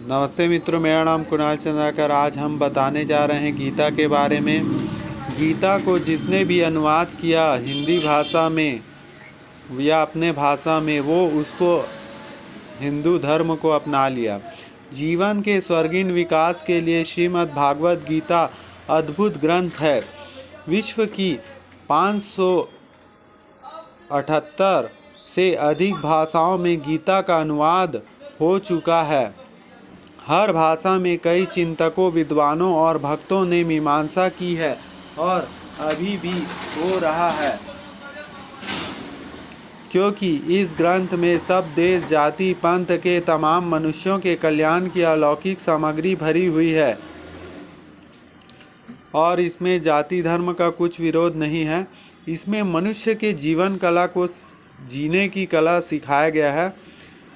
नमस्ते मित्रों, मेरा नाम कुणाल चंद्राकर। आज हम बताने जा रहे हैं गीता के बारे में। गीता को जिसने भी अनुवाद किया हिंदी भाषा में या अपने भाषा में, वो उसको हिंदू धर्म को अपना लिया। जीवन के स्वर्गीय विकास के लिए श्रीमद् भागवत गीता अद्भुत ग्रंथ है। विश्व की 578 से अधिक भाषाओं में गीता का अनुवाद हो चुका है। हर भाषा में कई चिंतकों, विद्वानों और भक्तों ने मीमांसा की है और अभी भी हो रहा है, क्योंकि इस ग्रंथ में सब देश, जाति, पंथ के तमाम मनुष्यों के कल्याण की अलौकिक सामग्री भरी हुई है और इसमें जाति धर्म का कुछ विरोध नहीं है। इसमें मनुष्य के जीवन कला को जीने की कला सिखाया गया है।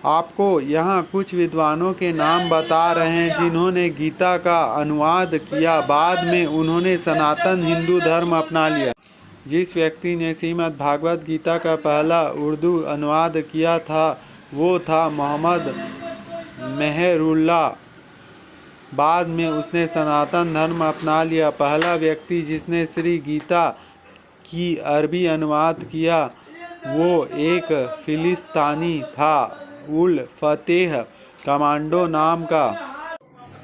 आपको यहाँ कुछ विद्वानों के नाम बता रहे हैं जिन्होंने गीता का अनुवाद किया। बाद में उन्होंने सनातन हिंदू धर्म अपना लिया। जिस व्यक्ति ने श्रीमद् भागवत गीता का पहला उर्दू अनुवाद किया था वो था मोहम्मद मेहरुल्लाह। बाद में उसने सनातन धर्म अपना लिया। पहला व्यक्ति जिसने श्री गीता की अरबी अनुवाद किया वो एक फिलिस्तीनी था, उल फतेह कमांडो नाम का।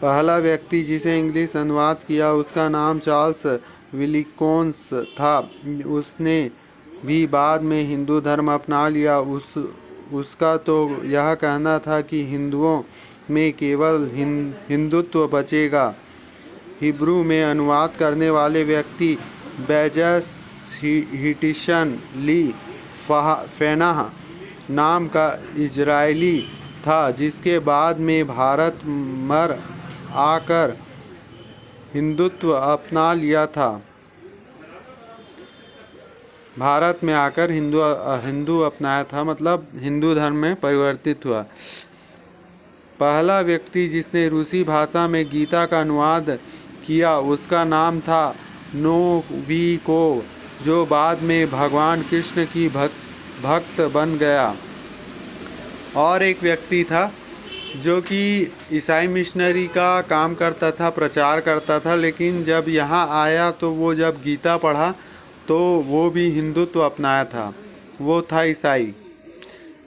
पहला व्यक्ति जिसे इंग्लिश अनुवाद किया उसका नाम चार्ल्स विलिकोन्स था। उसने भी बाद में हिंदू धर्म अपना लिया। उसका तो यह कहना था कि हिंदुओं में केवल हिंदुत्व बचेगा। हिब्रू में अनुवाद करने वाले व्यक्ति बेजस हिटिशन ली फेनाह नाम का इजरायली था, जिसके बाद में भारत मर आकर हिंदुत्व अपना लिया था। भारत में आकर हिंदू अपनाया था, मतलब हिंदू धर्म में परिवर्तित हुआ। पहला व्यक्ति जिसने रूसी भाषा में गीता का अनुवाद किया उसका नाम था नोविकोव, जो बाद में भगवान कृष्ण की भक्त बन गया। और एक व्यक्ति था जो कि ईसाई मिशनरी का काम करता था, प्रचार करता था, लेकिन जब यहाँ आया तो वो जब गीता पढ़ा तो वो भी हिंदुत्व अपनाया था। वो था ईसाई।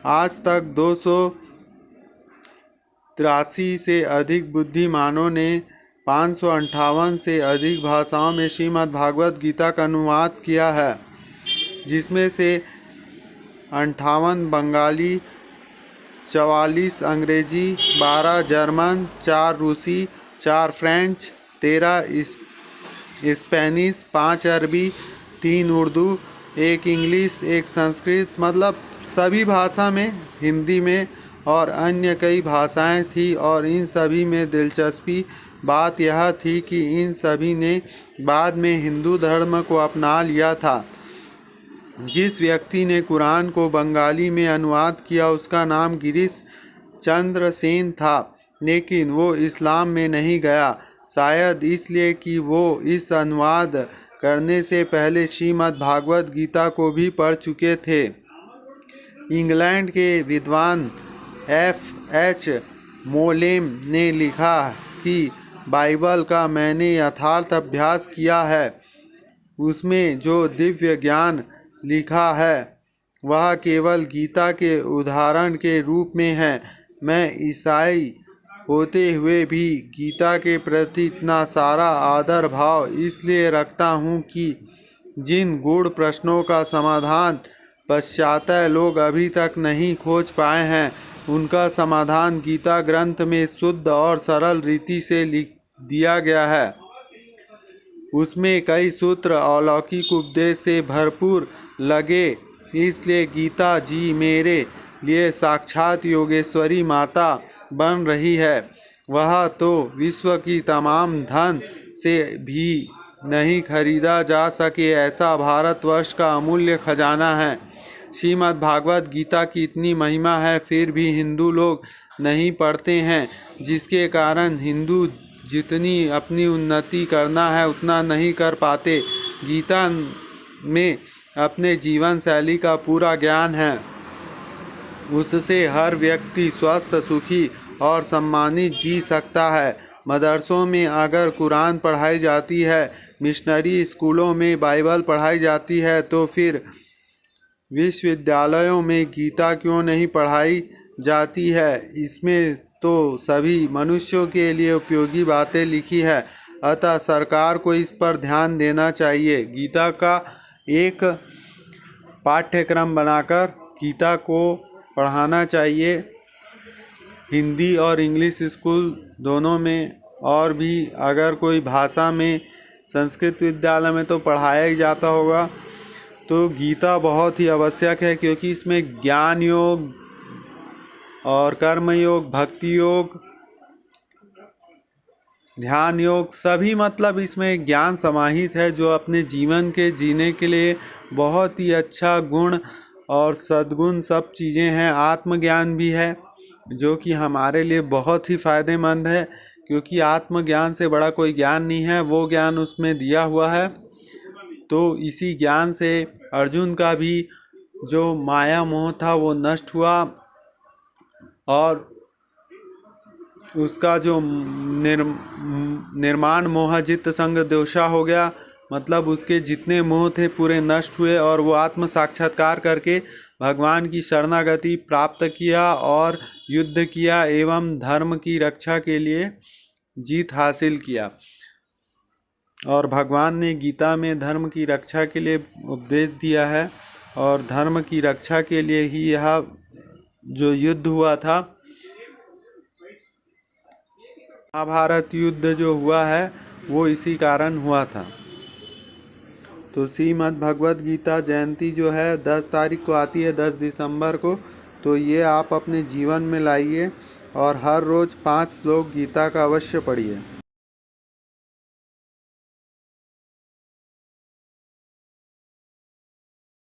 आज तक 283 से अधिक बुद्धिमानों ने 558 से अधिक भाषाओं में श्रीमद् भागवत गीता का अनुवाद किया है, जिसमें से 58 बंगाली, 44 अंग्रेजी, 12 जर्मन, 4 रूसी, 4 फ्रेंच, 13 स्पेनिश, 5 अरबी, 3 उर्दू, 1 इंग्लिश, 1 संस्कृत, मतलब सभी भाषा में, हिंदी में और अन्य कई भाषाएं थी। और इन सभी में दिलचस्पी बात यह थी कि इन सभी ने बाद में हिंदू धर्म को अपना लिया था। जिस व्यक्ति ने कुरान को बंगाली में अनुवाद किया उसका नाम गिरीश चंद्र सेन था, लेकिन वो इस्लाम में नहीं गया, शायद इसलिए कि वो इस अनुवाद करने से पहले श्रीमद् भागवत गीता को भी पढ़ चुके थे। इंग्लैंड के विद्वान F.H. मोलेम ने लिखा कि बाइबल का मैंने यथार्थ अभ्यास किया है। उसमें जो दिव्य ज्ञान लिखा है वह केवल गीता के उदाहरण के रूप में है। मैं ईसाई होते हुए भी गीता के प्रति इतना सारा आदर भाव इसलिए रखता हूँ कि जिन गूढ़ प्रश्नों का समाधान पाश्चात्य लोग अभी तक नहीं खोज पाए हैं, उनका समाधान गीता ग्रंथ में शुद्ध और सरल रीति से लिख दिया गया है। उसमें कई सूत्र अलौकिक उपदेश से भरपूर लगे, इसलिए गीता जी मेरे लिए साक्षात योगेश्वरी माता बन रही है। वह तो विश्व की तमाम धन से भी नहीं खरीदा जा सके ऐसा भारतवर्ष का अमूल्य खजाना है। श्रीमद् भागवत गीता की इतनी महिमा है, फिर भी हिंदू लोग नहीं पढ़ते हैं, जिसके कारण हिंदू जितनी अपनी उन्नति करना है उतना नहीं कर पाते। गीता में अपने जीवन शैली का पूरा ज्ञान है। उससे हर व्यक्ति स्वस्थ, सुखी और सम्मानित जी सकता है। मदरसों में अगर कुरान पढ़ाई जाती है, मिशनरी स्कूलों में बाइबल पढ़ाई जाती है, तो फिर विश्वविद्यालयों में गीता क्यों नहीं पढ़ाई जाती है? इसमें तो सभी मनुष्यों के लिए उपयोगी बातें लिखी है। अतः सरकार को इस पर ध्यान देना चाहिए। गीता का एक पाठ्यक्रम बनाकर गीता को पढ़ाना चाहिए, हिंदी और इंग्लिश स्कूल दोनों में। और भी अगर कोई भाषा में, संस्कृत विद्यालय में तो पढ़ाया ही जाता होगा। तो गीता बहुत ही आवश्यक है, क्योंकि इसमें ज्ञान योग और कर्म योग, भक्ति योग, ध्यान योग, सभी मतलब इसमें ज्ञान समाहित है, जो अपने जीवन के जीने के लिए बहुत ही अच्छा गुण और सद्गुण सब चीज़ें हैं। आत्मज्ञान भी है, जो कि हमारे लिए बहुत ही फ़ायदेमंद है, क्योंकि आत्मज्ञान से बड़ा कोई ज्ञान नहीं है। वो ज्ञान उसमें दिया हुआ है। तो इसी ज्ञान से अर्जुन का भी जो माया मोह था वो नष्ट हुआ, और उसका जो निर्माण मोह जित संग दोषा हो गया, मतलब उसके जितने मोह थे पूरे नष्ट हुए, और वो आत्म साक्षात्कार करके भगवान की शरणागति प्राप्त किया और युद्ध किया एवं धर्म की रक्षा के लिए जीत हासिल किया। और भगवान ने गीता में धर्म की रक्षा के लिए उपदेश दिया है, और धर्म की रक्षा के लिए ही यह जो युद्ध हुआ था, महाभारत युद्ध जो हुआ है वो इसी कारण हुआ था। तो श्रीमद् भगवद गीता जयंती जो है 10 तारीख को आती है, 10 दिसंबर को। तो ये आप अपने जीवन में लाइए और हर रोज़ 5 श्लोक गीता का अवश्य पढ़िए।